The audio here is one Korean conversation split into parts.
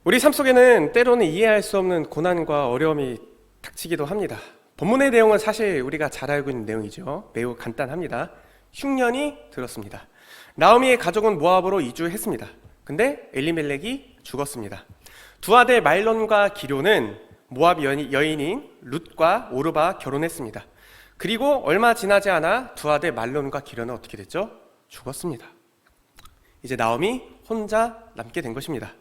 우리 삶 속에는 때로는 이해할 수 없는 고난과 어려움이 닥치기도 합니다. 본문의 내용은 사실 우리가 잘 알고 있는 내용이죠. 매우 간단합니다. 흉년이 들었습니다. 나오미의 가족은 모압으로 이주했습니다. 근데 엘리멜렉이 죽었습니다. 두 아들 말론과 기료는 모압 여인인 룻과 오르바 결혼했습니다. 그리고 얼마 지나지 않아 두 아들 말론과 기료는 어떻게 됐죠? 죽었습니다. 이제 나오미 혼자 남게 된 것입니다.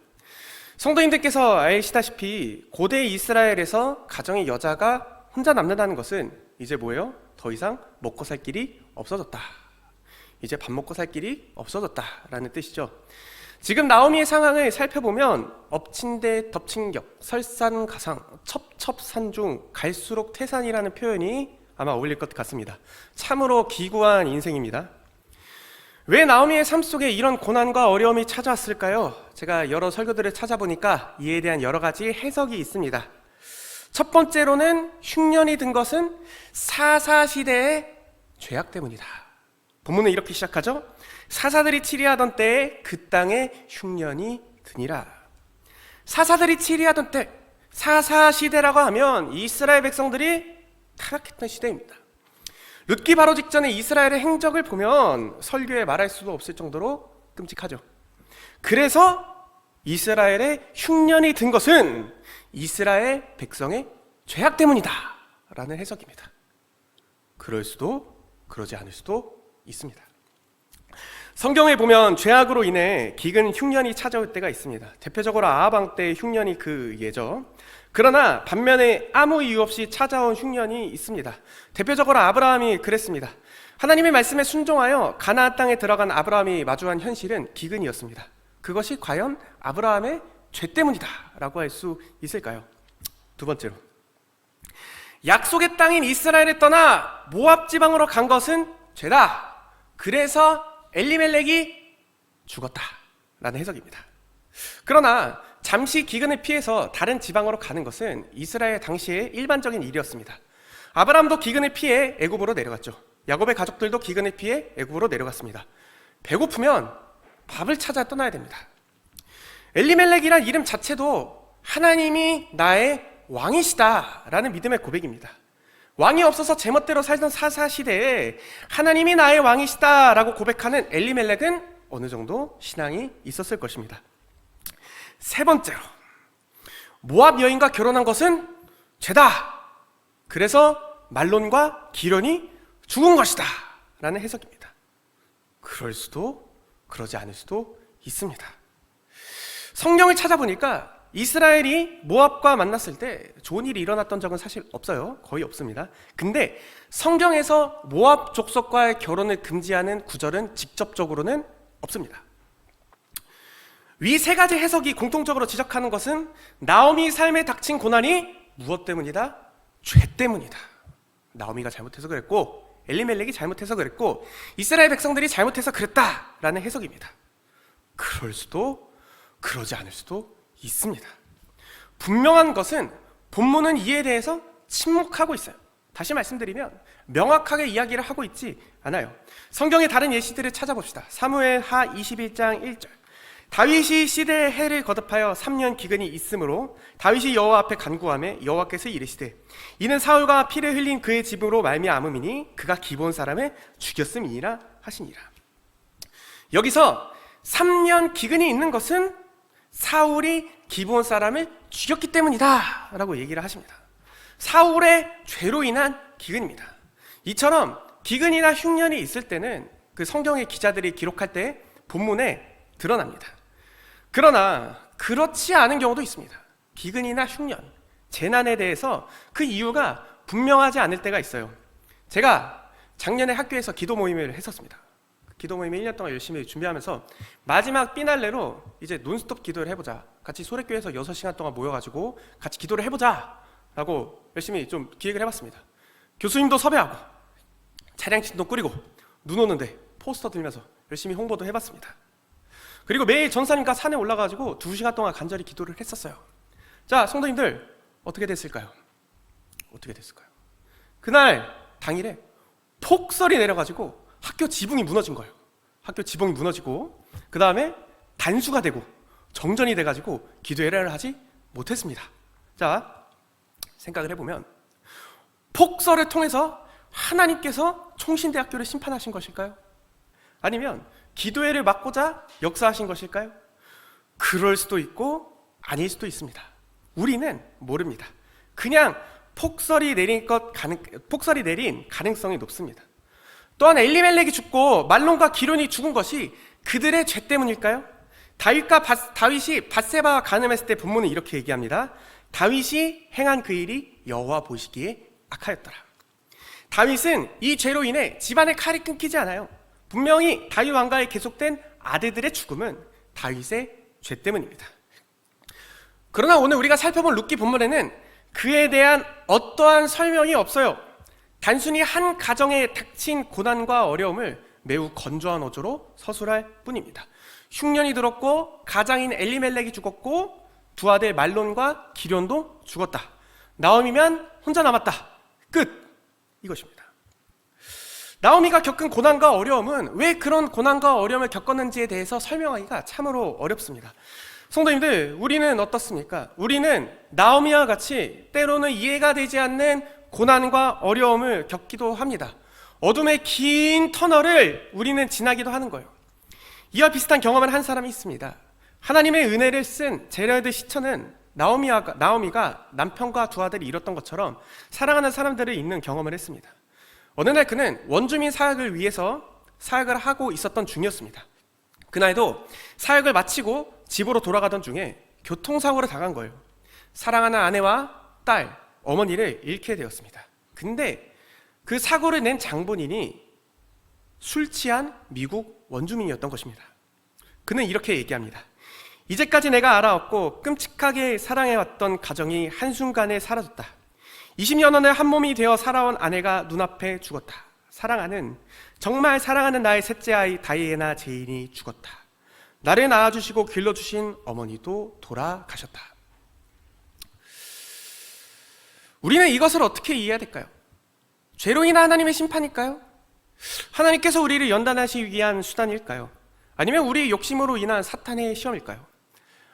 성도님들께서 아시다시피 고대 이스라엘에서 가정의 여자가 혼자 남는다는 것은 이제 뭐예요? 더 이상 먹고 살 길이 없어졌다. 이제 밥 먹고 살 길이 없어졌다라는 뜻이죠. 지금 나오미의 상황을 살펴보면 엎친 데 덮친 격, 설산가상, 첩첩산중, 갈수록 태산이라는 표현이 아마 어울릴 것 같습니다. 참으로 기구한 인생입니다. 왜 나오미의 삶 속에 이런 고난과 어려움이 찾아왔을까요? 제가 여러 설교들을 찾아보니까 이에 대한 여러 가지 해석이 있습니다. 첫 번째로는 흉년이 든 것은 사사시대의 죄악 때문이다. 본문은 이렇게 시작하죠. 사사들이 치리하던 때에 그 땅에 흉년이 드니라. 사사들이 치리하던 때, 사사시대라고 하면 이스라엘 백성들이 타락했던 시대입니다. 룻기 바로 직전에 이스라엘의 행적을 보면 설교에 말할 수도 없을 정도로 끔찍하죠. 그래서 이스라엘의 흉년이 든 것은 이스라엘 백성의 죄악 때문이다 라는 해석입니다. 그럴 수도 그러지 않을 수도 있습니다. 성경에 보면 죄악으로 인해 기근 흉년이 찾아올 때가 있습니다. 대표적으로 아합 왕 때의 흉년이 그 예죠. 그러나 반면에 아무 이유 없이 찾아온 흉년이 있습니다. 대표적으로 아브라함이 그랬습니다. 하나님의 말씀에 순종하여 가나안 땅에 들어간 아브라함이 마주한 현실은 기근이었습니다. 그것이 과연 아브라함의 죄 때문이다 라고 할 수 있을까요? 두 번째로, 약속의 땅인 이스라엘을 떠나 모압 지방으로 간 것은 죄다. 그래서 엘리멜렉이 죽었다 라는 해석입니다. 그러나 잠시 기근을 피해서 다른 지방으로 가는 것은 이스라엘 당시의 일반적인 일이었습니다. 아브라함도 기근을 피해 애굽으로 내려갔죠. 야곱의 가족들도 기근을 피해 애굽으로 내려갔습니다. 배고프면 밥을 찾아 떠나야 됩니다. 엘리멜렉이란 이름 자체도 하나님이 나의 왕이시다라는 믿음의 고백입니다. 왕이 없어서 제멋대로 살던 사사시대에 하나님이 나의 왕이시다라고 고백하는 엘리멜렉은 어느 정도 신앙이 있었을 것입니다. 세 번째로, 모압 여인과 결혼한 것은 죄다. 그래서 말론과 기련이 죽은 것이다 라는 해석입니다. 그럴 수도 그러지 않을 수도 있습니다. 성경을 찾아보니까 이스라엘이 모압과 만났을 때 좋은 일이 일어났던 적은 사실 없어요. 거의 없습니다. 근데 성경에서 모압 족속과의 결혼을 금지하는 구절은 직접적으로는 없습니다. 위 세 가지 해석이 공통적으로 지적하는 것은 나오미 삶에 닥친 고난이 무엇 때문이다? 죄 때문이다. 나오미가 잘못해서 그랬고, 엘리멜렉이 잘못해서 그랬고, 이스라엘 백성들이 잘못해서 그랬다라는 해석입니다. 그럴 수도 그러지 않을 수도 있습니다. 분명한 것은 본문은 이에 대해서 침묵하고 있어요. 다시 말씀드리면 명확하게 이야기를 하고 있지 않아요. 성경의 다른 예시들을 찾아봅시다. 사무엘하 21장 1절. 다윗이 시대의 해를 거듭하여 3년 기근이 있으므로 다윗이 여호와 앞에 간구하며 여호와께서 이르시되 이는 사울과 피를 흘린 그의 집으로 말미암음이니 그가 기브온 사람을 죽였음이니라 하시니라. 여기서 3년 기근이 있는 것은 사울이 기브온 사람을 죽였기 때문이다 라고 얘기를 하십니다. 사울의 죄로 인한 기근입니다. 이처럼 기근이나 흉년이 있을 때는 그 성경의 기자들이 기록할 때 본문에 드러납니다. 그러나 그렇지 않은 경우도 있습니다. 기근이나 흉년, 재난에 대해서 그 이유가 분명하지 않을 때가 있어요. 제가 작년에 학교에서 기도 모임을 했었습니다. 기도 모임을 1년 동안 열심히 준비하면서 마지막 피날레로 이제 논스톱 기도를 해보자. 같이 소래교회에서 6시간 동안 모여가지고 같이 기도를 해보자 라고 열심히 좀 기획을 해봤습니다. 교수님도 섭외하고 차량팀도 꾸리고 눈 오는데 포스터 들면서 열심히 홍보도 해봤습니다. 그리고 매일 전사님과 산에 올라가지고 2시간 동안 간절히 기도를 했었어요. 자, 성도님들 어떻게 됐을까요? 어떻게 됐을까요? 그날 당일에 폭설이 내려가지고 학교 지붕이 무너진 거예요. 학교 지붕이 무너지고 그 다음에 단수가 되고 정전이 돼가지고 기도회를 하지 못했습니다. 자, 생각을 해보면 폭설을 통해서 하나님께서 총신대학교를 심판하신 것일까요? 아니면 기도회를 막고자 역사하신 것일까요? 그럴 수도 있고 아닐 수도 있습니다. 우리는 모릅니다. 그냥 폭설이 내린 가능성이 높습니다. 또한 엘리멜렉이 죽고 말론과 기론이 죽은 것이 그들의 죄 때문일까요? 다윗이 밧세바와 간음했을 때 본문은 이렇게 얘기합니다. 다윗이 행한 그 일이 여호와 보시기에 악하였더라. 다윗은 이 죄로 인해 집안의 칼이 끊기지 않아요. 분명히 다윗 왕가에 계속된 아들들의 죽음은 다윗의 죄 때문입니다. 그러나 오늘 우리가 살펴본 룻기 본문에는 그에 대한 어떠한 설명이 없어요. 단순히 한 가정에 닥친 고난과 어려움을 매우 건조한 어조로 서술할 뿐입니다. 흉년이 들었고 가장인 엘리멜렉이 죽었고 두 아들 말론과 기련도 죽었다. 나오미만 혼자 남았다. 끝. 이것입니다. 나오미가 겪은 고난과 어려움은 왜 그런 고난과 어려움을 겪었는지에 대해서 설명하기가 참으로 어렵습니다. 성도님들, 우리는 어떻습니까? 우리는 나오미와 같이 때로는 이해가 되지 않는 고난과 어려움을 겪기도 합니다. 어둠의 긴 터널을 우리는 지나기도 하는 거예요. 이와 비슷한 경험을 한 사람이 있습니다. 하나님의 은혜를 쓴 제레드 시처는 나오미가 남편과 두 아들이 잃었던 것처럼 사랑하는 사람들을 잃는 경험을 했습니다. 어느 날 그는 원주민 사역을 위해서 사역을 하고 있었던 중이었습니다. 그날도 사역을 마치고 집으로 돌아가던 중에 교통사고를 당한 거예요. 사랑하는 아내와 딸, 어머니를 잃게 되었습니다. 근데 그 사고를 낸 장본인이 술 취한 미국 원주민이었던 것입니다. 그는 이렇게 얘기합니다. 이제까지 내가 알아왔고 끔찍하게 사랑해왔던 가정이 한순간에 사라졌다. 20년을 한 몸이 되어 살아온 아내가 눈앞에 죽었다. 정말 사랑하는 나의 셋째 아이 다이애나 제인이 죽었다. 나를 낳아주시고 길러주신 어머니도 돌아가셨다. 우리는 이것을 어떻게 이해해야 될까요? 죄로 인한 하나님의 심판일까요? 하나님께서 우리를 연단하시기 위한 수단일까요? 아니면 우리의 욕심으로 인한 사탄의 시험일까요?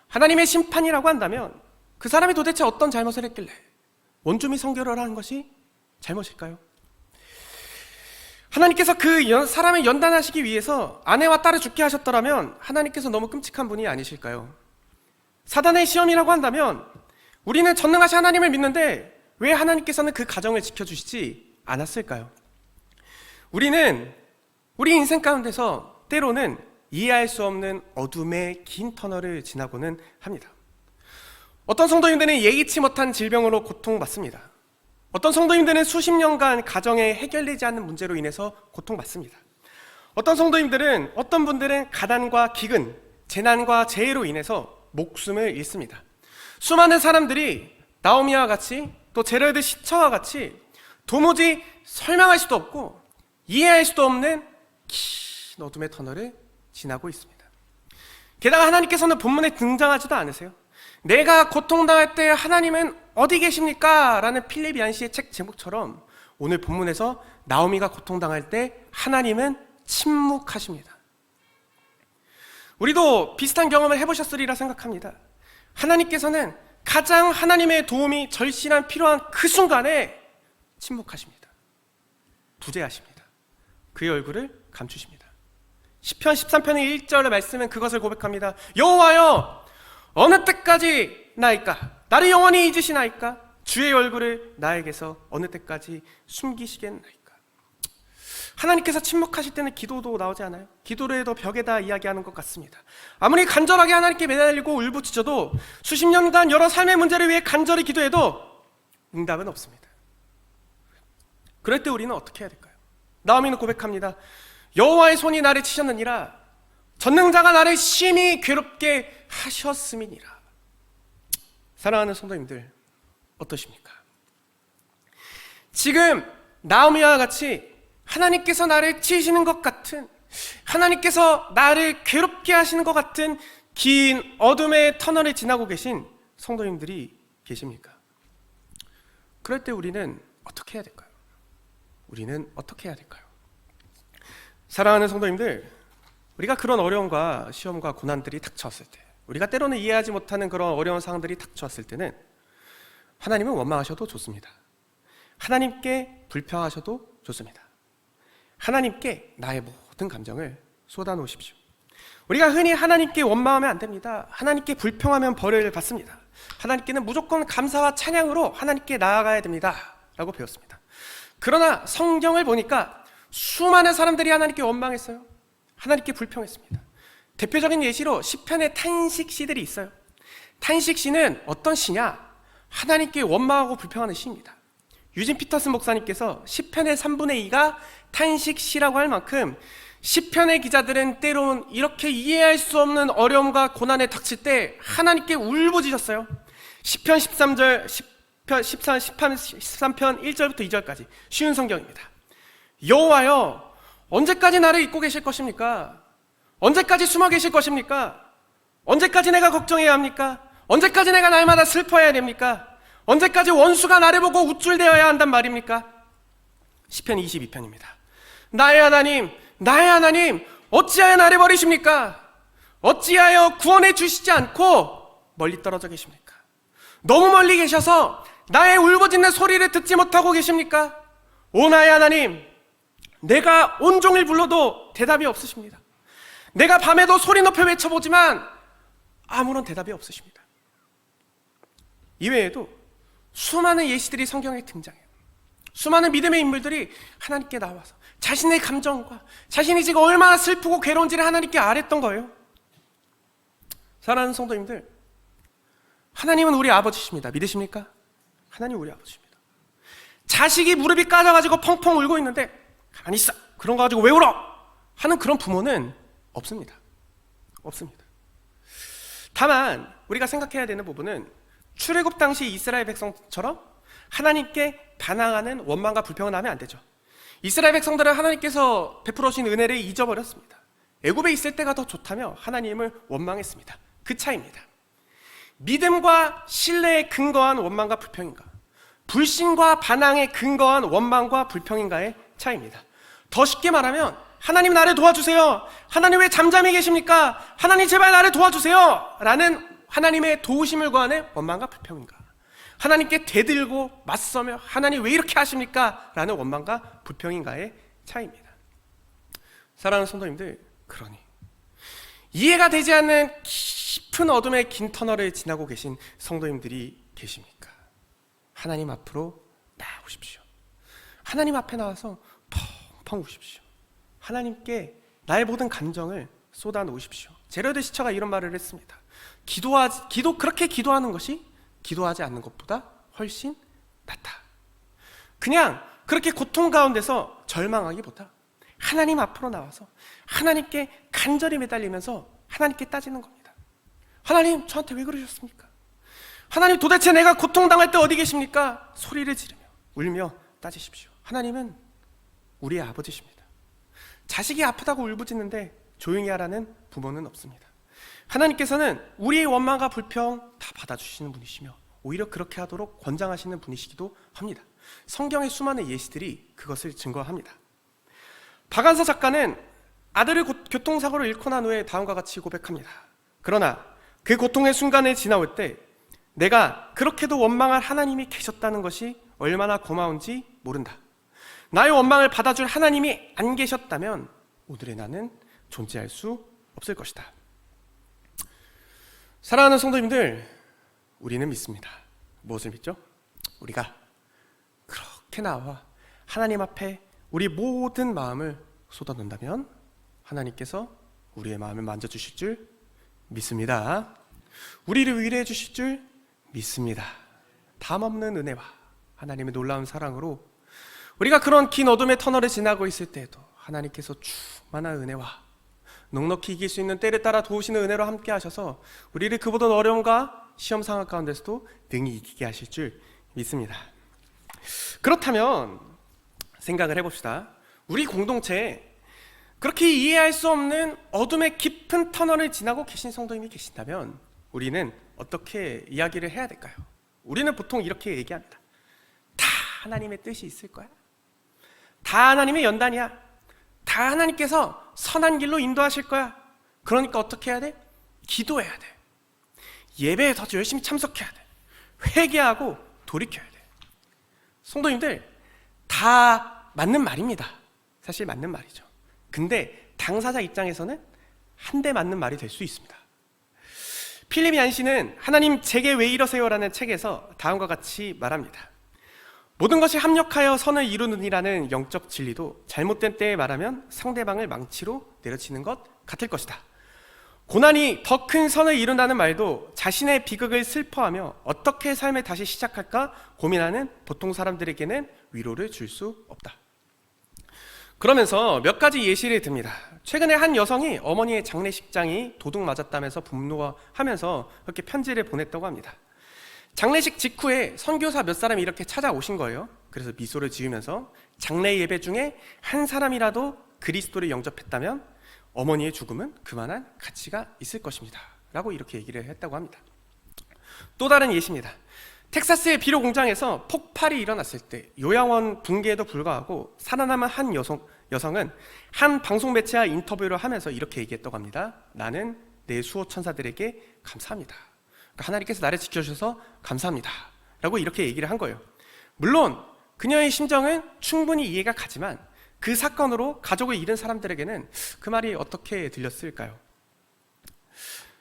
하나님의 심판이라고 한다면 그 사람이 도대체 어떤 잘못을 했길래 원주민 선교를 하는 것이 잘못일까요? 하나님께서 그 사람을 연단하시기 위해서 아내와 딸을 죽게 하셨더라면 하나님께서 너무 끔찍한 분이 아니실까요? 사단의 시험이라고 한다면 우리는 전능하신 하나님을 믿는데 왜 하나님께서는 그 가정을 지켜주시지 않았을까요? 우리는 우리 인생 가운데서 때로는 이해할 수 없는 어둠의 긴 터널을 지나고는 합니다. 어떤 성도님들은 예기치 못한 질병으로 고통받습니다. 어떤 성도님들은 수십 년간 가정에 해결되지 않는 문제로 인해서 고통받습니다. 어떤 분들은 가난과 기근, 재난과 재해로 인해서 목숨을 잃습니다. 수많은 사람들이 나오미와 같이 또 제레드 시처와 같이 도무지 설명할 수도 없고 이해할 수도 없는 긴 어둠의 터널을 지나고 있습니다. 게다가 하나님께서는 본문에 등장하지도 않으세요. 내가 고통당할 때 하나님은 어디 계십니까? 라는 필립 얀시의 책 제목처럼 오늘 본문에서 나오미가 고통당할 때 하나님은 침묵하십니다. 우리도 비슷한 경험을 해보셨으리라 생각합니다. 하나님께서는 가장 하나님의 도움이 절실한 필요한 그 순간에 침묵하십니다. 부재하십니다. 그의 얼굴을 감추십니다. 시편 13편의 1절의 말씀은 그것을 고백합니다. 여호와여, 어느 때까지 나이까? 나를 영원히 잊으시나이까? 주의 얼굴을 나에게서 어느 때까지 숨기시겠나이까? 하나님께서 침묵하실 때는 기도도 나오지 않아요? 기도를 해도 벽에다 이야기하는 것 같습니다. 아무리 간절하게 하나님께 매달리고 울부짖어도 수십 년간 여러 삶의 문제를 위해 간절히 기도해도 응답은 없습니다. 그럴 때 우리는 어떻게 해야 될까요? 나오미는 고백합니다. 여호와의 손이 나를 치셨느니라. 전능자가 나를 심히 괴롭게 하셨음이니라. 사랑하는 성도님들, 어떠십니까? 지금 나오미와 같이 하나님께서 나를 치시는 것 같은, 하나님께서 나를 괴롭게 하시는 것 같은 긴 어둠의 터널을 지나고 계신 성도님들이 계십니까? 그럴 때 우리는 어떻게 해야 될까요? 사랑하는 성도님들, 우리가 그런 어려움과 시험과 고난들이 닥쳐왔을 때 우리가 때로는 이해하지 못하는 그런 어려운 상황들이 닥쳐왔을 때는 하나님은 원망하셔도 좋습니다. 하나님께 불평하셔도 좋습니다. 하나님께 나의 모든 감정을 쏟아놓으십시오. 우리가 흔히 하나님께 원망하면 안 됩니다. 하나님께 불평하면 벌을 받습니다. 하나님께는 무조건 감사와 찬양으로 하나님께 나아가야 됩니다 라고 배웠습니다. 그러나 성경을 보니까 수많은 사람들이 하나님께 원망했어요. 하나님께 불평했습니다. 대표적인 예시로 시편의 탄식시들이 있어요. 탄식시는 어떤 시냐? 하나님께 원망하고 불평하는 시입니다. 유진 피터슨 목사님께서 시편의 3분의 2가 탄식시라고 할 만큼 시편의 기자들은 때론 이렇게 이해할 수 없는 어려움과 고난에 닥칠 때 하나님께 울부짖었어요. 시편 13편 1절부터 2절까지 쉬운 성경입니다. 여호와여, 언제까지 나를 잊고 계실 것입니까? 언제까지 숨어 계실 것입니까? 언제까지 내가 걱정해야 합니까? 언제까지 내가 날마다 슬퍼해야 됩니까? 언제까지 원수가 나를 보고 우쭐대어야 한단 말입니까? 시편 22편입니다. 나의 하나님, 나의 하나님, 어찌하여 나를 버리십니까? 어찌하여 구원해 주시지 않고 멀리 떨어져 계십니까? 너무 멀리 계셔서 나의 울부짖는 소리를 듣지 못하고 계십니까? 오 나의 하나님, 내가 온종일 불러도 대답이 없으십니다. 내가 밤에도 소리 높여 외쳐보지만 아무런 대답이 없으십니다. 이외에도 수많은 예시들이 성경에 등장해요. 수많은 믿음의 인물들이 하나님께 나와서 자신의 감정과 자신이 지금 얼마나 슬프고 괴로운지를 하나님께 아랬던 거예요. 사랑하는 성도님들, 하나님은 우리 아버지십니다. 믿으십니까? 하나님 우리 아버지입니다. 자식이 무릎이 까져가지고 펑펑 울고 있는데 가만히 있어, 그런 거 가지고 왜 울어? 하는 그런 부모는 없습니다. 없습니다. 다만 우리가 생각해야 되는 부분은 출애굽 당시 이스라엘 백성처럼 하나님께 반항하는 원망과 불평을 하면 안 되죠. 이스라엘 백성들은 하나님께서 베풀어 주신 은혜를 잊어버렸습니다. 애굽에 있을 때가 더 좋다며 하나님을 원망했습니다. 그 차이입니다. 믿음과 신뢰에 근거한 원망과 불평인가, 불신과 반항에 근거한 원망과 불평인가의 차이입니다. 더 쉽게 말하면 하나님 나를 도와주세요, 하나님 왜 잠잠히 계십니까, 하나님 제발 나를 도와주세요 라는 하나님의 도우심을 구하는 원망과 불평인가, 하나님께 대들고 맞서며 하나님 왜 이렇게 하십니까 라는 원망과 불평인가의 차이입니다. 사랑하는 성도님들, 그러니 이해가 되지 않는 깊은 어둠의 긴 터널을 지나고 계신 성도님들이 계십니까? 하나님 앞으로 나아오십시오. 하나님 앞에 나와서 펑펑 우십시오. 하나님께 나의 모든 감정을 쏟아놓으십시오. 제로드 시처가 이런 말을 했습니다. 그렇게 기도하는 것이 기도하지 않는 것보다 훨씬 낫다. 그냥 그렇게 고통 가운데서 절망하기보다 하나님 앞으로 나와서 하나님께 간절히 매달리면서 하나님께 따지는 겁니다. 하나님, 저한테 왜 그러셨습니까? 하나님, 도대체 내가 고통당할 때 어디 계십니까? 소리를 지르며 울며 따지십시오. 하나님은 우리의 아버지십니다. 자식이 아프다고 울부짖는데 조용히 하라는 부모는 없습니다. 하나님께서는 우리의 원망과 불평 다 받아주시는 분이시며 오히려 그렇게 하도록 권장하시는 분이시기도 합니다. 성경의 수많은 예시들이 그것을 증거합니다. 박완서 작가는 아들을 교통사고로 잃고 난 후에 다음과 같이 고백합니다. 그러나 그 고통의 순간을 지나올 때 내가 그렇게도 원망할 하나님이 계셨다는 것이 얼마나 고마운지 모른다. 나의 원망을 받아줄 하나님이 안 계셨다면 오늘의 나는 존재할 수 없을 것이다. 사랑하는 성도님들, 우리는 믿습니다. 무엇을 믿죠? 우리가 그렇게 나와 하나님 앞에 우리 모든 마음을 쏟아놓는다면 하나님께서 우리의 마음을 만져주실 줄 믿습니다. 우리를 위로해 주실 줄 믿습니다. 담없는 은혜와 하나님의 놀라운 사랑으로 우리가 그런 긴 어둠의 터널을 지나고 있을 때에도 하나님께서 충만한 은혜와 넉넉히 이길 수 있는 때를 따라 도우시는 은혜로 함께 하셔서 우리를 그 모든 어려움과 시험 상황 가운데서도 능히 이기게 하실 줄 믿습니다. 그렇다면 생각을 해봅시다. 우리 공동체에 그렇게 이해할 수 없는 어둠의 깊은 터널을 지나고 계신 성도님이 계신다면 우리는 어떻게 이야기를 해야 될까요? 우리는 보통 이렇게 얘기합니다. 다 하나님의 뜻이 있을 거야. 다 하나님의 연단이야. 다 하나님께서 선한 길로 인도하실 거야. 그러니까 어떻게 해야 돼? 기도해야 돼. 예배에 더 열심히 참석해야 돼. 회개하고 돌이켜야 돼. 성도님들, 다 맞는 말입니다. 사실 맞는 말이죠. 근데 당사자 입장에서는 한 대 맞는 말이 될 수 있습니다. 필립 얀시는 하나님 제게 왜 이러세요라는 책에서 다음과 같이 말합니다. 모든 것이 합력하여 선을 이루느니라는 영적 진리도 잘못된 때에 말하면 상대방을 망치로 내려치는 것 같을 것이다. 고난이 더 큰 선을 이룬다는 말도 자신의 비극을 슬퍼하며 어떻게 삶을 다시 시작할까 고민하는 보통 사람들에게는 위로를 줄 수 없다. 그러면서 몇 가지 예시를 듭니다. 최근에 한 여성이 어머니의 장례식장이 도둑 맞았다면서 분노하면서 그렇게 편지를 보냈다고 합니다. 장례식 직후에 선교사 몇 사람이 이렇게 찾아오신 거예요. 그래서 미소를 지으면서 장례 예배 중에 한 사람이라도 그리스도를 영접했다면 어머니의 죽음은 그만한 가치가 있을 것입니다 라고 이렇게 얘기를 했다고 합니다. 또 다른 예시입니다. 텍사스의 비료 공장에서 폭발이 일어났을 때 요양원 붕괴에도 불구하고 살아남은 한 여성은 한 방송 매체와 인터뷰를 하면서 이렇게 얘기했다고 합니다. 나는 내 수호 천사들에게 감사합니다. 그러니까 하나님께서 나를 지켜주셔서 감사합니다 라고 이렇게 얘기를 한 거예요. 물론 그녀의 심정은 충분히 이해가 가지만 그 사건으로 가족을 잃은 사람들에게는 그 말이 어떻게 들렸을까요?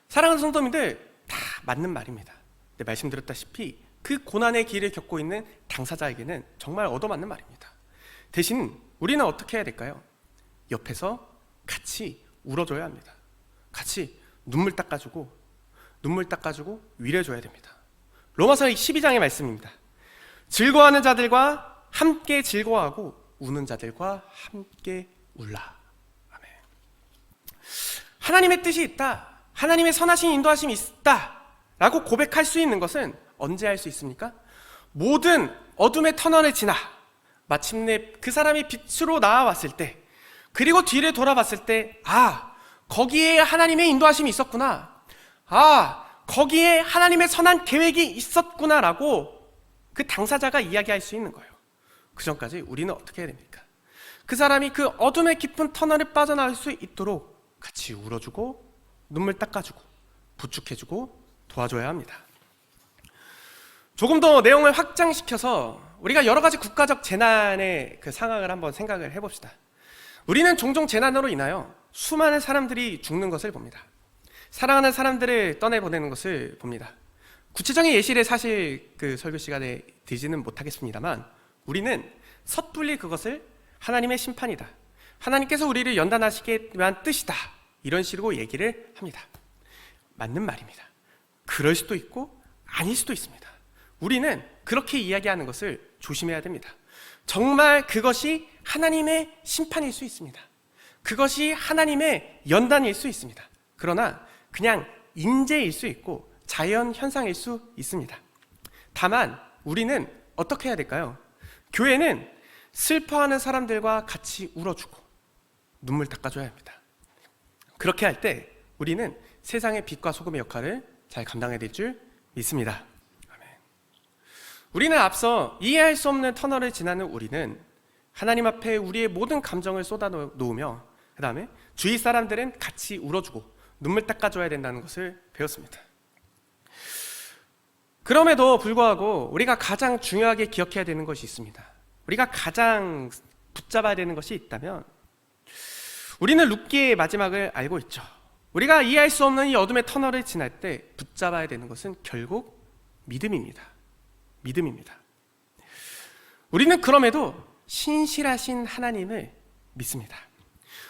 사랑하는 성도님들, 다 맞는 말입니다. 네, 말씀드렸다시피 그 고난의 길을 겪고 있는 당사자에게는 정말 얻어맞는 말입니다. 대신 우리는 어떻게 해야 될까요? 옆에서 같이 울어줘야 합니다. 같이 눈물 닦아주고 위로해줘야 됩니다. 로마서 12장의 말씀입니다. 즐거워하는 자들과 함께 즐거워하고 우는 자들과 함께 울라. 아멘. 하나님의 뜻이 있다, 하나님의 선하신 인도하심이 있다 라고 고백할 수 있는 것은 언제 할 수 있습니까? 모든 어둠의 터널을 지나 마침내 그 사람이 빛으로 나와왔을 때, 그리고 뒤를 돌아봤을 때, 아, 거기에 하나님의 인도하심이 있었구나, 아, 거기에 하나님의 선한 계획이 있었구나 라고 그 당사자가 이야기할 수 있는 거예요. 그 전까지 우리는 어떻게 해야 됩니까? 그 사람이 그 어둠의 깊은 터널에 빠져나올 수 있도록 같이 울어주고 눈물 닦아주고 부축해주고 도와줘야 합니다. 조금 더 내용을 확장시켜서 우리가 여러 가지 국가적 재난의 그 상황을 한번 생각을 해봅시다. 우리는 종종 재난으로 인하여 수많은 사람들이 죽는 것을 봅니다. 사랑하는 사람들을 떠내보내는 것을 봅니다. 구체적인 예시를 사실 그 설교 시간에 드리지는 못하겠습니다만, 우리는 섣불리 그것을 하나님의 심판이다, 하나님께서 우리를 연단하시기 위한 뜻이다, 이런 식으로 얘기를 합니다. 맞는 말입니다. 그럴 수도 있고 아닐 수도 있습니다. 우리는 그렇게 이야기하는 것을 조심해야 됩니다. 정말 그것이 하나님의 심판일 수 있습니다. 그것이 하나님의 연단일 수 있습니다. 그러나 그냥 인재일 수 있고 자연 현상일 수 있습니다. 다만 우리는 어떻게 해야 될까요? 교회는 슬퍼하는 사람들과 같이 울어주고 눈물 닦아줘야 합니다. 그렇게 할 때 우리는 세상의 빛과 소금의 역할을 잘 감당해야 될 줄 믿습니다. 아멘. 우리는 앞서 이해할 수 없는 터널을 지나는 우리는 하나님 앞에 우리의 모든 감정을 쏟아놓으며 그 다음에 주위 사람들은 같이 울어주고 눈물 닦아줘야 된다는 것을 배웠습니다. 그럼에도 불구하고 우리가 가장 중요하게 기억해야 되는 것이 있습니다. 우리가 가장 붙잡아야 되는 것이 있다면 우리는 룻기의 마지막을 알고 있죠. 우리가 이해할 수 없는 이 어둠의 터널을 지날 때 붙잡아야 되는 것은 결국 믿음입니다. 믿음입니다. 우리는 그럼에도 신실하신 하나님을 믿습니다.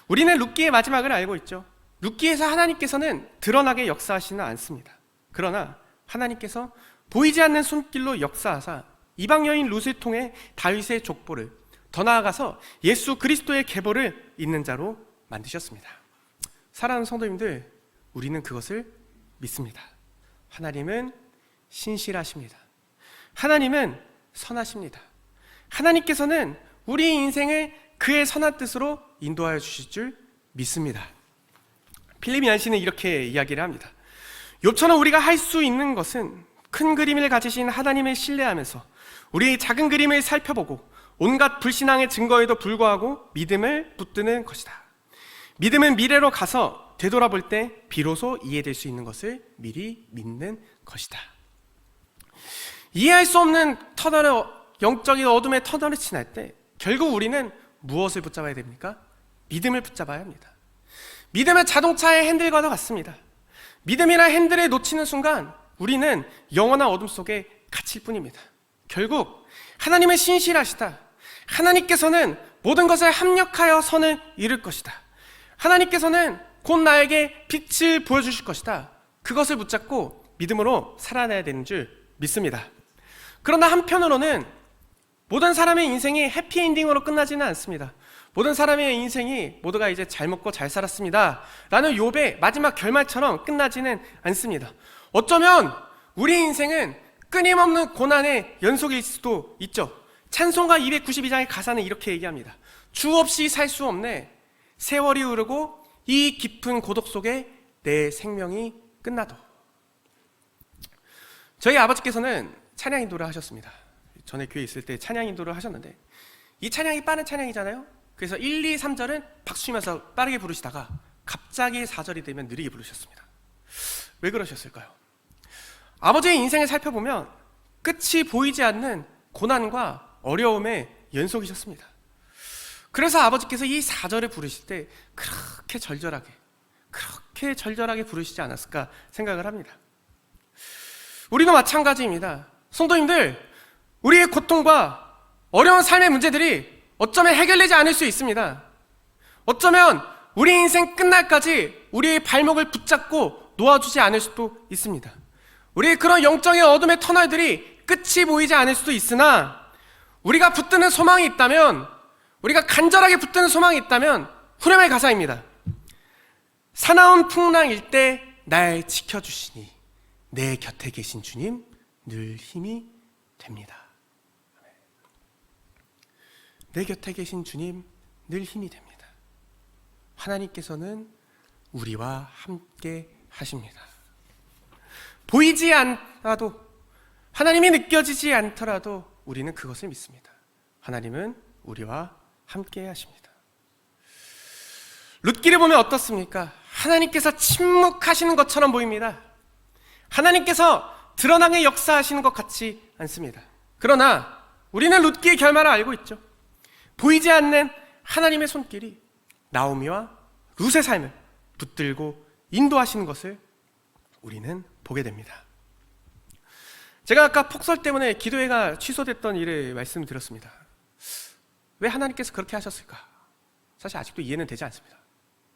우리는 룻기의 마지막을 알고 있죠. 룻기에서 하나님께서는 드러나게 역사하시는 않습니다. 그러나 하나님께서 보이지 않는 손길로 역사하사 이방 여인 룻을 통해 다윗의 족보를, 더 나아가서 예수 그리스도의 계보를 잇는 자로 만드셨습니다. 사랑하는 성도님들, 우리는 그것을 믿습니다. 하나님은 신실하십니다. 하나님은 선하십니다. 하나님께서는 우리 인생을 그의 선한 뜻으로 인도하여 주실 줄 믿습니다. 필립 얀시는 이렇게 이야기를 합니다. 욥처럼 우리가 할 수 있는 것은 큰 그림을 가지신 하나님을 신뢰하면서 우리의 작은 그림을 살펴보고 온갖 불신앙의 증거에도 불구하고 믿음을 붙드는 것이다. 믿음은 미래로 가서 되돌아볼 때 비로소 이해될 수 있는 것을 미리 믿는 것이다. 이해할 수 없는 터널을, 영적인 어둠의 터널을 지날 때 결국 우리는 무엇을 붙잡아야 됩니까? 믿음을 붙잡아야 합니다. 믿음은 자동차의 핸들과도 같습니다. 믿음이란 핸들을 놓치는 순간 우리는 영원한 어둠 속에 갇힐 뿐입니다. 결국 하나님은 신실하시다. 하나님께서는 모든 것을 합력하여 선을 이룰 것이다. 하나님께서는 곧 나에게 빛을 보여주실 것이다. 그것을 붙잡고 믿음으로 살아내야 되는 줄 믿습니다. 그러나 한편으로는 모든 사람의 인생이 해피엔딩으로 끝나지는 않습니다. 모든 사람의 인생이 모두가 이제 잘 먹고 잘 살았습니다 라는 욥의 마지막 결말처럼 끝나지는 않습니다. 어쩌면 우리 인생은 끊임없는 고난의 연속일 수도 있죠. 찬송가 292장의 가사는 이렇게 얘기합니다. 주 없이 살 수 없네. 세월이 흐르고 이 깊은 고독 속에 내 생명이 끝나도. 저희 아버지께서는 찬양 인도를 하셨습니다. 전에 교회에 있을 때 찬양 인도를 하셨는데 이 찬양이 빠른 찬양이잖아요. 그래서 1, 2, 3절은 박수치면서 빠르게 부르시다가 갑자기 4절이 되면 느리게 부르셨습니다. 왜 그러셨을까요? 아버지의 인생을 살펴보면 끝이 보이지 않는 고난과 어려움의 연속이셨습니다. 그래서 아버지께서 이 4절을 부르실 때 그렇게 절절하게 부르시지 않았을까 생각을 합니다. 우리도 마찬가지입니다. 성도님들, 우리의 고통과 어려운 삶의 문제들이 어쩌면 해결되지 않을 수 있습니다. 어쩌면 우리 인생 끝날까지 우리의 발목을 붙잡고 놓아주지 않을 수도 있습니다. 우리의 그런 영적인 어둠의 터널들이 끝이 보이지 않을 수도 있으나 우리가 붙드는 소망이 있다면, 우리가 간절하게 붙드는 소망이 있다면 후렴의 가사입니다. 사나운 풍랑일 때 날 지켜주시니 내 곁에 계신 주님 늘 힘이 됩니다. 내 곁에 계신 주님 늘 힘이 됩니다. 하나님께서는 우리와 함께 하십니다. 보이지 않아도, 하나님이 느껴지지 않더라도 우리는 그것을 믿습니다. 하나님은 우리와 함께 하십니다. 룻기를 보면 어떻습니까? 하나님께서 침묵하시는 것처럼 보입니다. 하나님께서 드러나게 역사하시는 것 같지 않습니다. 그러나 우리는 룻기의 결말을 알고 있죠. 보이지 않는 하나님의 손길이 나오미와 룻의 삶을 붙들고 인도하시는 것을 우리는 보게 됩니다. 제가 아까 폭설 때문에 기도회가 취소됐던 일을 말씀드렸습니다. 왜 하나님께서 그렇게 하셨을까? 사실 아직도 이해는 되지 않습니다.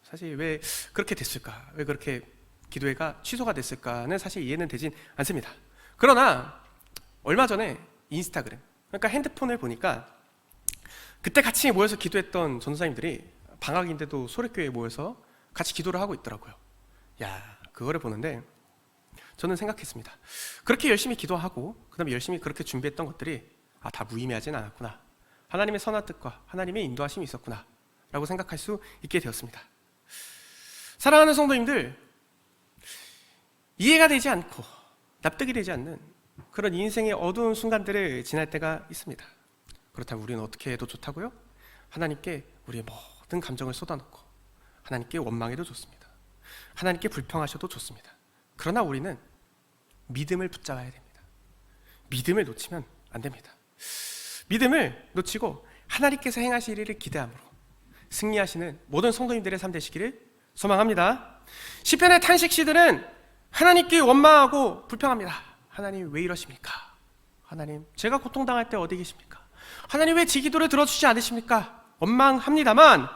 사실 왜 그렇게 됐을까? 왜 그렇게 기도회가 취소가 됐을까는 사실 이해는 되진 않습니다. 그러나 얼마 전에 인스타그램, 그러니까 핸드폰을 보니까 그때 같이 모여서 기도했던 전도사님들이 방학인데도 소래교회에 모여서 같이 기도를 하고 있더라고요. 야, 그거를 보는데 저는 생각했습니다. 그렇게 열심히 기도하고 그 다음에 열심히 그렇게 준비했던 것들이 다 무의미하진 않았구나. 하나님의 선한 뜻과 하나님의 인도하심이 있었구나 라고 생각할 수 있게 되었습니다. 사랑하는 성도님들, 이해가 되지 않고 납득이 되지 않는 그런 인생의 어두운 순간들을 지날 때가 있습니다. 그렇다면 우리는 어떻게 해도 좋다고요? 하나님께 우리의 모든 감정을 쏟아놓고 하나님께 원망해도 좋습니다. 하나님께 불평하셔도 좋습니다. 그러나 우리는 믿음을 붙잡아야 됩니다. 믿음을 놓치면 안 됩니다. 믿음을 놓치고 하나님께서 행하실 일을 기대함으로 승리하시는 모든 성도님들의 삶 되시기를 소망합니다. 시편의 탄식시들은 하나님께 원망하고 불평합니다. 하나님 왜 이러십니까? 하나님 제가 고통당할 때 어디 계십니까? 하나님 왜 제 기도를 들어주지 않으십니까? 원망합니다만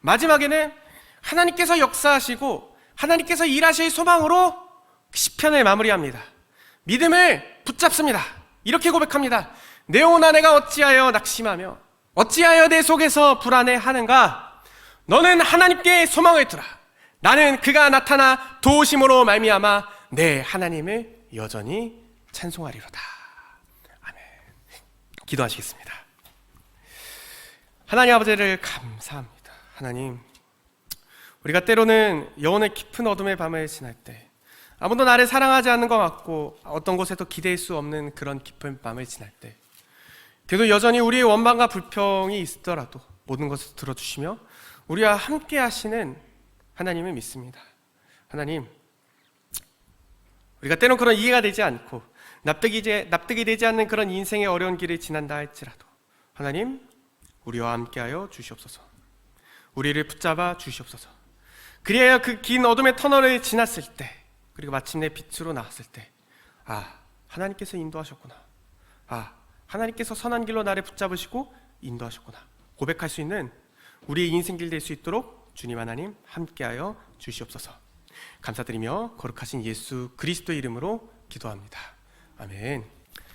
마지막에는 하나님께서 역사하시고 하나님께서 일하실 소망으로 시편을 마무리합니다. 믿음을 붙잡습니다. 이렇게 고백합니다. 내 온 안에가 어찌하여 낙심하며 어찌하여 내 속에서 불안해하는가? 너는 하나님께 소망을 두라. 나는 그가 나타나 도우심으로 말미암아 내 하나님을 여전히 찬송하리로다. 아멘. 기도하시겠습니다. 하나님 아버지를 감사합니다. 하나님, 우리가 때로는 영혼의 깊은 어둠의 밤을 지날 때 아무도 나를 사랑하지 않는 것 같고 어떤 곳에도 기댈 수 없는 그런 깊은 밤을 지날 때 그래도 여전히 우리의 원망과 불평이 있더라도 모든 것을 들어주시며 우리와 함께 하시는 하나님을 믿습니다. 하나님, 우리가 때론 그런 이해가 되지 않고 납득이 되지 않는 그런 인생의 어려운 길을 지난다 할지라도 하나님, 우리와 함께하여 주시옵소서. 우리를 붙잡아 주시옵소서. 그리하여 그 긴 어둠의 터널을 지났을 때, 그리고 마침내 빛으로 나왔을 때, 하나님께서 인도하셨구나. 하나님께서 선한 길로 나를 붙잡으시고 인도하셨구나. 고백할 수 있는 우리의 인생길 될 수 있도록 주님 하나님 함께하여 주시옵소서. 감사드리며 거룩하신 예수 그리스도의 이름으로 기도합니다. 아멘.